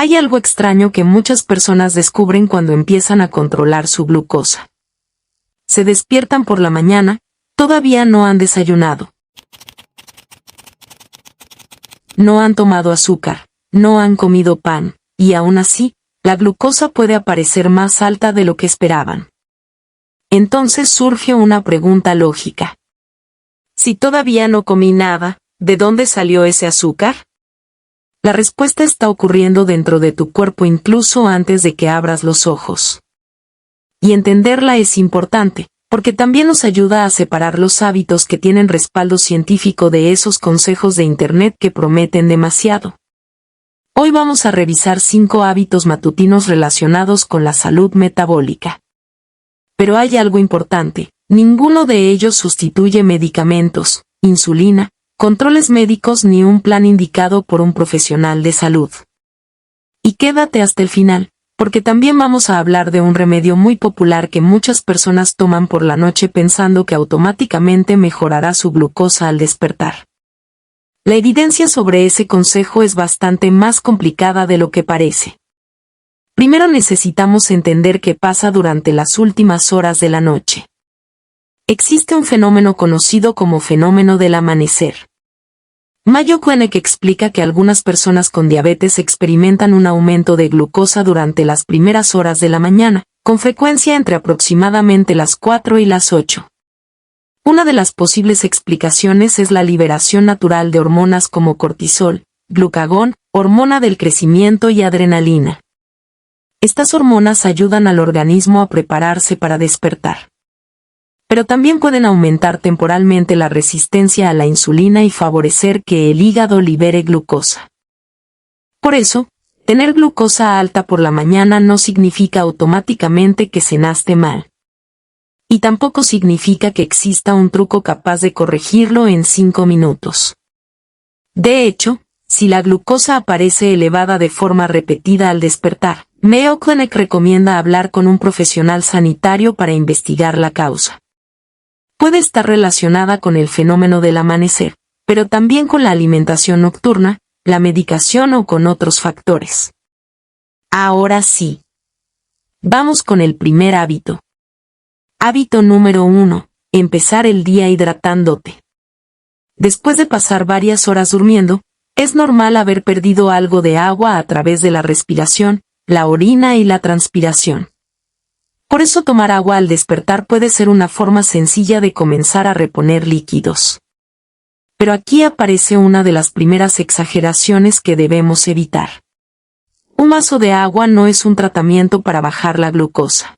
Hay algo extraño que muchas personas descubren cuando empiezan a controlar su glucosa. Se despiertan por la mañana, todavía no han desayunado. No han tomado azúcar, no han comido pan, y aún así, la glucosa puede aparecer más alta de lo que esperaban. Entonces surge una pregunta lógica. Si todavía no comí nada, ¿de dónde salió ese azúcar? La respuesta está ocurriendo dentro de tu cuerpo incluso antes de que abras los ojos. Y entenderla es importante, porque también nos ayuda a separar los hábitos que tienen respaldo científico de esos consejos de Internet que prometen demasiado. Hoy vamos a revisar 5 hábitos matutinos relacionados con la salud metabólica. Pero hay algo importante, ninguno de ellos sustituye medicamentos, insulina, controles médicos ni un plan indicado por un profesional de salud. Y quédate hasta el final, porque también vamos a hablar de un remedio muy popular que muchas personas toman por la noche pensando que automáticamente mejorará su glucosa al despertar. La evidencia sobre ese consejo es bastante más complicada de lo que parece. Primero necesitamos entender qué pasa durante las últimas horas de la noche. Existe un fenómeno conocido como fenómeno del amanecer. Mayo Koenig explica que algunas personas con diabetes experimentan un aumento de glucosa durante las primeras horas de la mañana, con frecuencia entre aproximadamente las 4 y las 8. Una de las posibles explicaciones es la liberación natural de hormonas como cortisol, glucagón, hormona del crecimiento y adrenalina. Estas hormonas ayudan al organismo a prepararse para despertar. Pero también pueden aumentar temporalmente la resistencia a la insulina y favorecer que el hígado libere glucosa. Por eso, tener glucosa alta por la mañana no significa automáticamente que cenaste mal. Y tampoco significa que exista un truco capaz de corregirlo en 5 minutos. De hecho, si la glucosa aparece elevada de forma repetida al despertar, Mayo Clinic recomienda hablar con un profesional sanitario para investigar la causa. Puede estar relacionada con el fenómeno del amanecer, pero también con la alimentación nocturna, la medicación o con otros factores. Ahora sí. Vamos con el primer hábito. Hábito número 1. Empezar el día hidratándote. Después de pasar varias horas durmiendo, es normal haber perdido algo de agua a través de la respiración, la orina y la transpiración. Por eso tomar agua al despertar puede ser una forma sencilla de comenzar a reponer líquidos. Pero aquí aparece una de las primeras exageraciones que debemos evitar. Un vaso de agua no es un tratamiento para bajar la glucosa.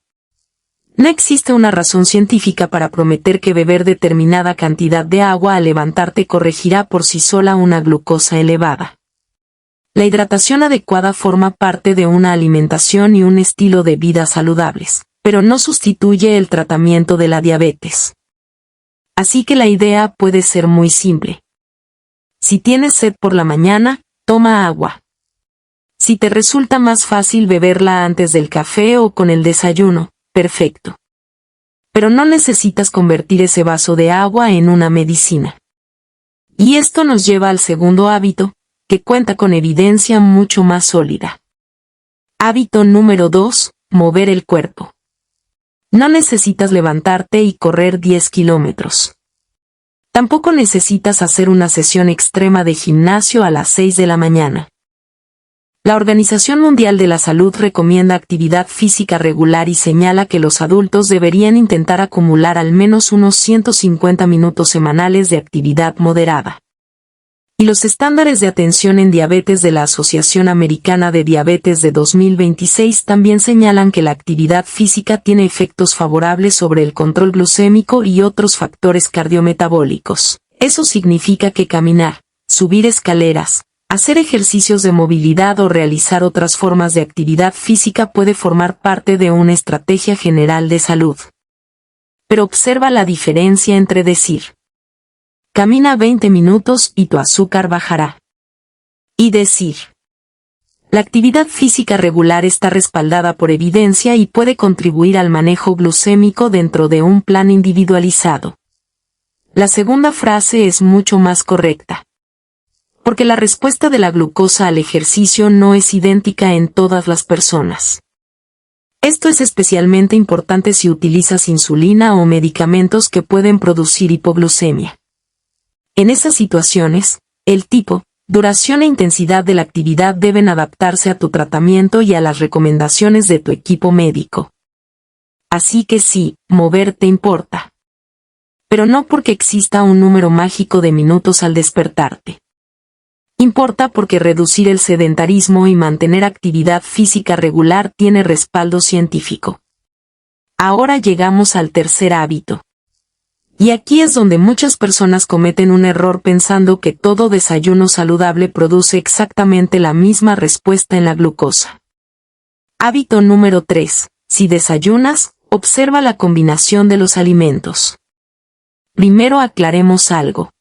No existe una razón científica para prometer que beber determinada cantidad de agua al levantarte corregirá por sí sola una glucosa elevada. La hidratación adecuada forma parte de una alimentación y un estilo de vida saludables, pero no sustituye el tratamiento de la diabetes. Así que la idea puede ser muy simple. Si tienes sed por la mañana, toma agua. Si te resulta más fácil beberla antes del café o con el desayuno, perfecto. Pero no necesitas convertir ese vaso de agua en una medicina. Y esto nos lleva al segundo hábito, que cuenta con evidencia mucho más sólida. Hábito número 2, mover el cuerpo. No necesitas levantarte y correr 10 kilómetros. Tampoco necesitas hacer una sesión extrema de gimnasio a las 6 de la mañana. La Organización Mundial de la Salud recomienda actividad física regular y señala que los adultos deberían intentar acumular al menos unos 150 minutos semanales de actividad moderada. Y los estándares de atención en diabetes de la Asociación Americana de Diabetes de 2026 también señalan que la actividad física tiene efectos favorables sobre el control glucémico y otros factores cardiometabólicos. Eso significa que caminar, subir escaleras, hacer ejercicios de movilidad o realizar otras formas de actividad física puede formar parte de una estrategia general de salud. Pero observa la diferencia entre decir: camina 20 minutos y tu azúcar bajará. Y decir: la actividad física regular está respaldada por evidencia y puede contribuir al manejo glucémico dentro de un plan individualizado. La segunda frase es mucho más correcta. Porque la respuesta de la glucosa al ejercicio no es idéntica en todas las personas. Esto es especialmente importante si utilizas insulina o medicamentos que pueden producir hipoglucemia. En esas situaciones, el tipo, duración e intensidad de la actividad deben adaptarse a tu tratamiento y a las recomendaciones de tu equipo médico. Así que sí, mover te importa. Pero no porque exista un número mágico de minutos al despertarte. Importa porque reducir el sedentarismo y mantener actividad física regular tiene respaldo científico. Ahora llegamos al tercer hábito. Y aquí es donde muchas personas cometen un error pensando que todo desayuno saludable produce exactamente la misma respuesta en la glucosa. Hábito número 3. Si desayunas, observa la combinación de los alimentos. Primero aclaremos algo.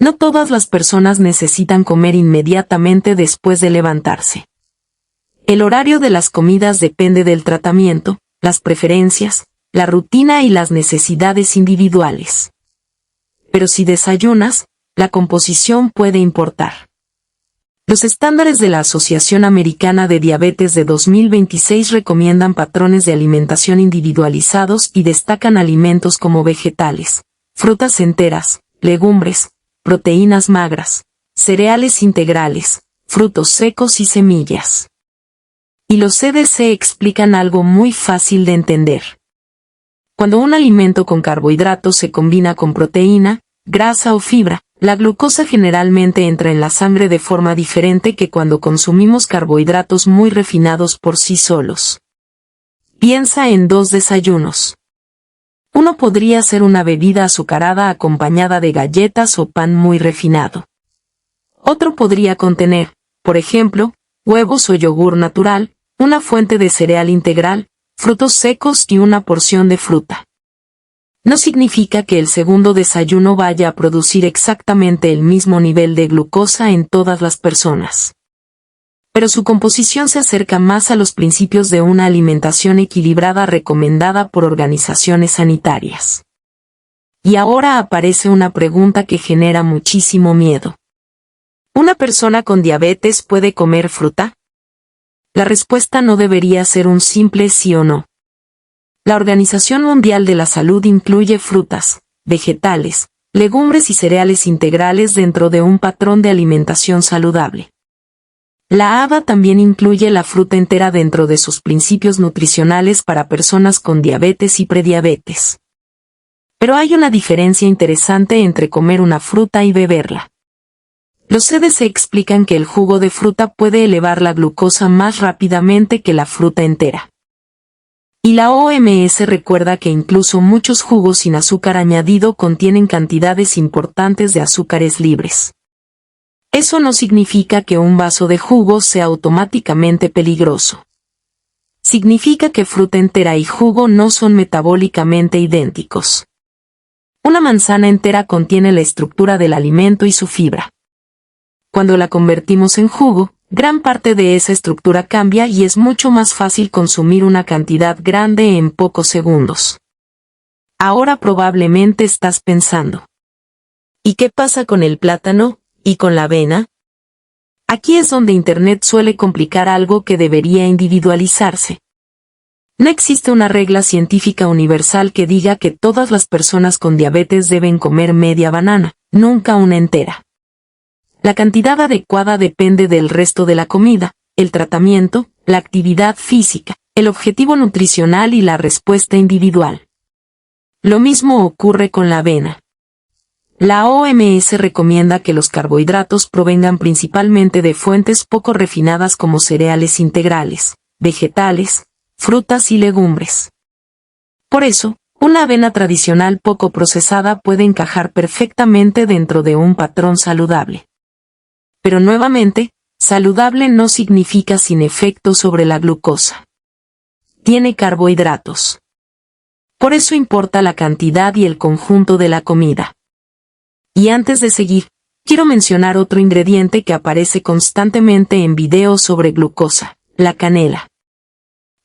No todas las personas necesitan comer inmediatamente después de levantarse. El horario de las comidas depende del tratamiento, las preferencias, la rutina y las necesidades individuales. Pero si desayunas, la composición puede importar. Los estándares de la Asociación Americana de Diabetes de 2026 recomiendan patrones de alimentación individualizados y destacan alimentos como vegetales, frutas enteras, legumbres, proteínas magras, cereales integrales, frutos secos y semillas. Y los CDC explican algo muy fácil de entender. Cuando un alimento con carbohidratos se combina con proteína, grasa o fibra, la glucosa generalmente entra en la sangre de forma diferente que cuando consumimos carbohidratos muy refinados por sí solos. Piensa en 2 desayunos. Uno podría ser una bebida azucarada acompañada de galletas o pan muy refinado. Otro podría contener, por ejemplo, huevos o yogur natural, una fuente de cereal integral, frutos secos y una porción de fruta. No significa que el segundo desayuno vaya a producir exactamente el mismo nivel de glucosa en todas las personas. Pero su composición se acerca más a los principios de una alimentación equilibrada recomendada por organizaciones sanitarias. Y ahora aparece una pregunta que genera muchísimo miedo. ¿Una persona con diabetes puede comer fruta? La respuesta no debería ser un simple sí o no. La Organización Mundial de la Salud incluye frutas, vegetales, legumbres y cereales integrales dentro de un patrón de alimentación saludable. La ADA también incluye la fruta entera dentro de sus principios nutricionales para personas con diabetes y prediabetes. Pero hay una diferencia interesante entre comer una fruta y beberla. Los CDC explican que el jugo de fruta puede elevar la glucosa más rápidamente que la fruta entera. Y la OMS recuerda que incluso muchos jugos sin azúcar añadido contienen cantidades importantes de azúcares libres. Eso no significa que un vaso de jugo sea automáticamente peligroso. Significa que fruta entera y jugo no son metabólicamente idénticos. Una manzana entera contiene la estructura del alimento y su fibra. Cuando la convertimos en jugo, gran parte de esa estructura cambia y es mucho más fácil consumir una cantidad grande en pocos segundos. Ahora probablemente estás pensando: ¿y qué pasa con el plátano? ¿Y con la avena? Aquí es donde Internet suele complicar algo que debería individualizarse. No existe una regla científica universal que diga que todas las personas con diabetes deben comer media banana, nunca una entera. La cantidad adecuada depende del resto de la comida, el tratamiento, la actividad física, el objetivo nutricional y la respuesta individual. Lo mismo ocurre con la avena. La OMS recomienda que los carbohidratos provengan principalmente de fuentes poco refinadas como cereales integrales, vegetales, frutas y legumbres. Por eso, una avena tradicional poco procesada puede encajar perfectamente dentro de un patrón saludable. Pero nuevamente, saludable no significa sin efecto sobre la glucosa. Tiene carbohidratos. Por eso importa la cantidad y el conjunto de la comida. Y antes de seguir, quiero mencionar otro ingrediente que aparece constantemente en videos sobre glucosa, la canela.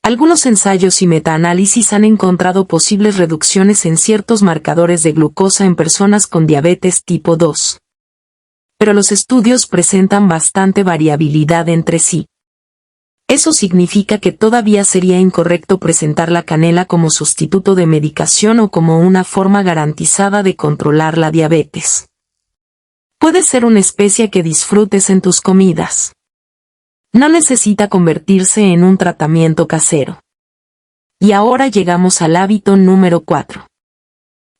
Algunos ensayos y metaanálisis han encontrado posibles reducciones en ciertos marcadores de glucosa en personas con diabetes tipo 2. Pero los estudios presentan bastante variabilidad entre sí. Eso significa que todavía sería incorrecto presentar la canela como sustituto de medicación o como una forma garantizada de controlar la diabetes. Puede ser una especia que disfrutes en tus comidas. No necesita convertirse en un tratamiento casero. Y ahora llegamos al hábito número 4.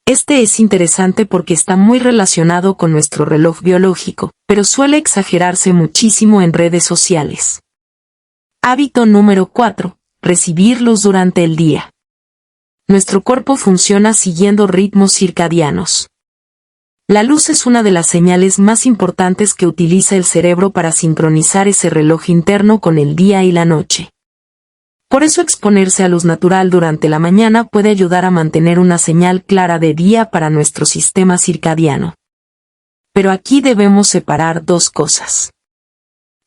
Este es interesante porque está muy relacionado con nuestro reloj biológico, pero suele exagerarse muchísimo en redes sociales. Hábito número 4. Recibir luz durante el día. Nuestro cuerpo funciona siguiendo ritmos circadianos. La luz es una de las señales más importantes que utiliza el cerebro para sincronizar ese reloj interno con el día y la noche. Por eso exponerse a luz natural durante la mañana puede ayudar a mantener una señal clara de día para nuestro sistema circadiano. Pero aquí debemos separar dos cosas.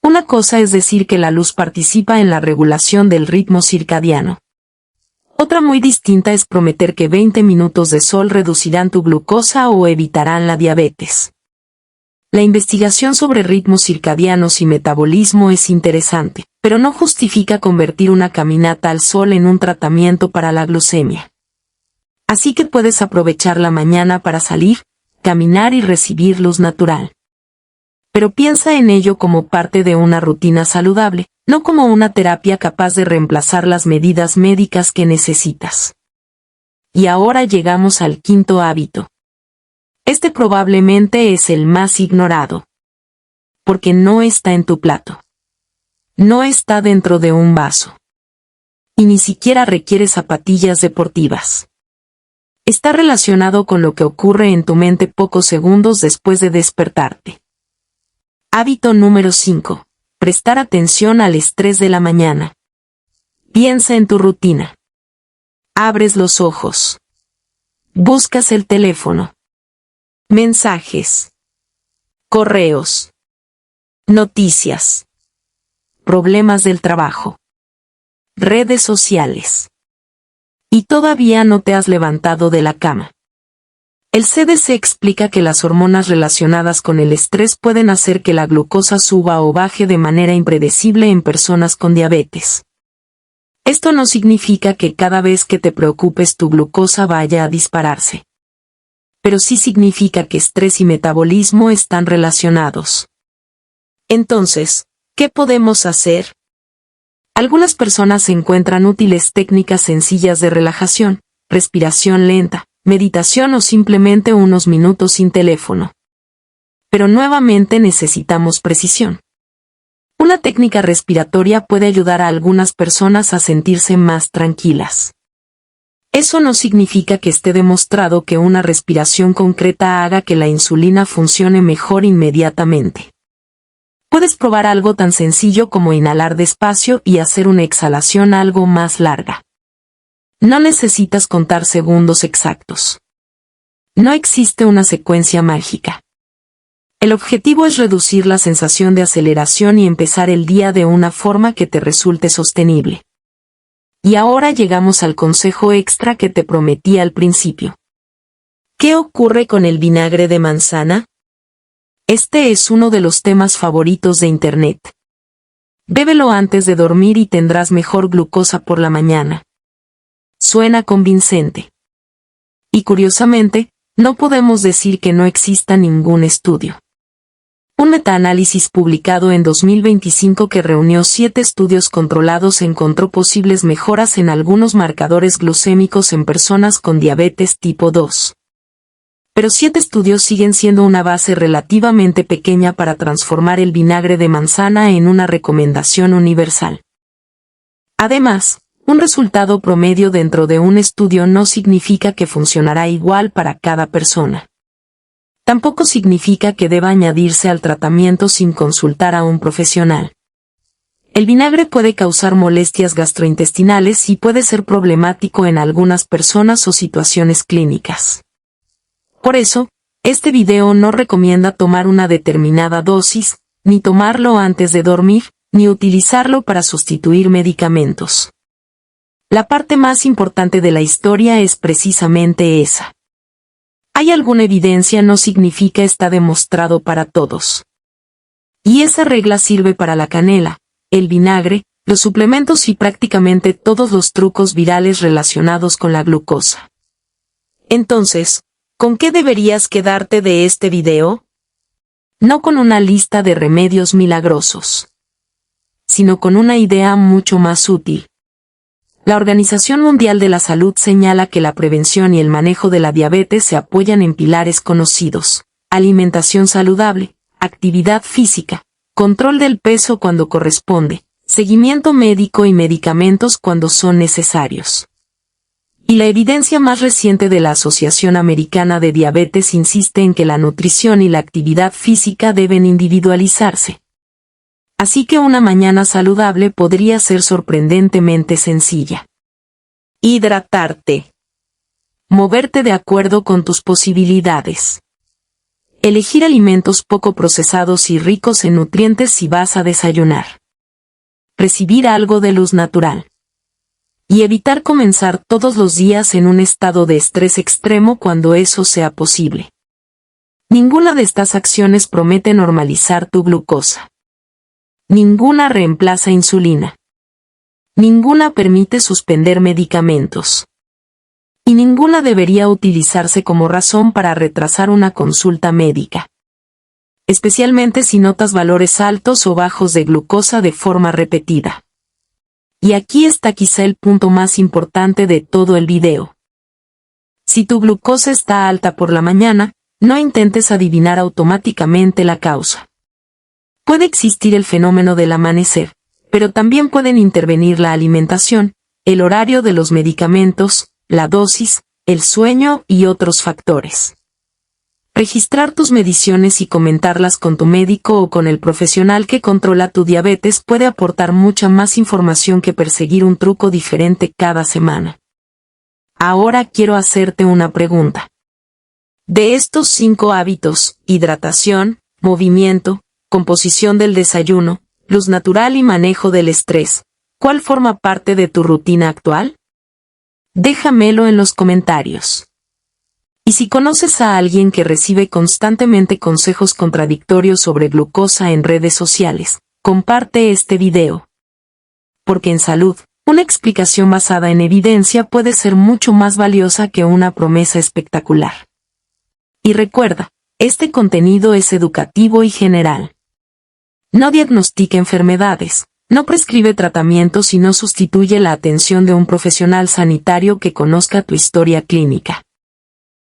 Una cosa es decir que la luz participa en la regulación del ritmo circadiano. Otra muy distinta es prometer que 20 minutos de sol reducirán tu glucosa o evitarán la diabetes. La investigación sobre ritmos circadianos y metabolismo es interesante, pero no justifica convertir una caminata al sol en un tratamiento para la glucemia. Así que puedes aprovechar la mañana para salir, caminar y recibir luz natural. Pero piensa en ello como parte de una rutina saludable, no como una terapia capaz de reemplazar las medidas médicas que necesitas. Y ahora llegamos al quinto hábito. Este probablemente es el más ignorado. Porque no está en tu plato. No está dentro de un vaso. Y ni siquiera requiere zapatillas deportivas. Está relacionado con lo que ocurre en tu mente pocos segundos después de despertarte. Hábito número 5. Prestar atención al estrés de la mañana. Piensa en tu rutina. Abres los ojos. Buscas el teléfono. Mensajes. Correos. Noticias. Problemas del trabajo. Redes sociales. Y todavía no te has levantado de la cama. El CDC explica que las hormonas relacionadas con el estrés pueden hacer que la glucosa suba o baje de manera impredecible en personas con diabetes. Esto no significa que cada vez que te preocupes tu glucosa vaya a dispararse. Pero sí significa que estrés y metabolismo están relacionados. Entonces, ¿qué podemos hacer? Algunas personas encuentran útiles técnicas sencillas de relajación, respiración lenta, meditación o simplemente unos minutos sin teléfono. Pero nuevamente necesitamos precisión. Una técnica respiratoria puede ayudar a algunas personas a sentirse más tranquilas. Eso no significa que esté demostrado que una respiración concreta haga que la insulina funcione mejor inmediatamente. Puedes probar algo tan sencillo como inhalar despacio y hacer una exhalación algo más larga. No necesitas contar segundos exactos. No existe una secuencia mágica. El objetivo es reducir la sensación de aceleración y empezar el día de una forma que te resulte sostenible. Y ahora llegamos al consejo extra que te prometí al principio. ¿Qué ocurre con el vinagre de manzana? Este es uno de los temas favoritos de Internet. Bébelo antes de dormir y tendrás mejor glucosa por la mañana. Suena convincente. Y curiosamente, no podemos decir que no exista ningún estudio. Un metaanálisis publicado en 2025 que reunió 7 estudios controlados encontró posibles mejoras en algunos marcadores glucémicos en personas con diabetes tipo 2. Pero 7 estudios siguen siendo una base relativamente pequeña para transformar el vinagre de manzana en una recomendación universal. Además, un resultado promedio dentro de un estudio no significa que funcionará igual para cada persona. Tampoco significa que deba añadirse al tratamiento sin consultar a un profesional. El vinagre puede causar molestias gastrointestinales y puede ser problemático en algunas personas o situaciones clínicas. Por eso, este video no recomienda tomar una determinada dosis, ni tomarlo antes de dormir, ni utilizarlo para sustituir medicamentos. La parte más importante de la historia es precisamente esa. hay alguna evidencia no significa está demostrado para todos. Y esa regla sirve para la canela, el vinagre, los suplementos y prácticamente todos los trucos virales relacionados con la glucosa. Entonces, ¿con qué deberías quedarte de este video? No con una lista de remedios milagrosos, sino con una idea mucho más útil. La Organización Mundial de la Salud señala que la prevención y el manejo de la diabetes se apoyan en pilares conocidos: alimentación saludable, actividad física, control del peso cuando corresponde, seguimiento médico y medicamentos cuando son necesarios. Y la evidencia más reciente de la Asociación Americana de Diabetes insiste en que la nutrición y la actividad física deben individualizarse. Así que una mañana saludable podría ser sorprendentemente sencilla. Hidratarte. Moverte de acuerdo con tus posibilidades. Elegir alimentos poco procesados y ricos en nutrientes si vas a desayunar. Recibir algo de luz natural. Y evitar comenzar todos los días en un estado de estrés extremo cuando eso sea posible. Ninguna de estas acciones promete normalizar tu glucosa. Ninguna reemplaza insulina. Ninguna permite suspender medicamentos. Y ninguna debería utilizarse como razón para retrasar una consulta médica. Especialmente si notas valores altos o bajos de glucosa de forma repetida. Y aquí está quizá el punto más importante de todo el video. Si tu glucosa está alta por la mañana, no intentes adivinar automáticamente la causa. Puede existir el fenómeno del amanecer, pero también pueden intervenir la alimentación, el horario de los medicamentos, la dosis, el sueño y otros factores. Registrar tus mediciones y comentarlas con tu médico o con el profesional que controla tu diabetes puede aportar mucha más información que perseguir un truco diferente cada semana. Ahora quiero hacerte una pregunta. De estos 5 hábitos: hidratación, movimiento, composición del desayuno, luz natural y manejo del estrés, ¿cuál forma parte de tu rutina actual? Déjamelo en los comentarios. Y si conoces a alguien que recibe constantemente consejos contradictorios sobre glucosa en redes sociales, comparte este video. Porque en salud, una explicación basada en evidencia puede ser mucho más valiosa que una promesa espectacular. Y recuerda, este contenido es educativo y general. No diagnostica enfermedades, no prescribe tratamientos y no sustituye la atención de un profesional sanitario que conozca tu historia clínica.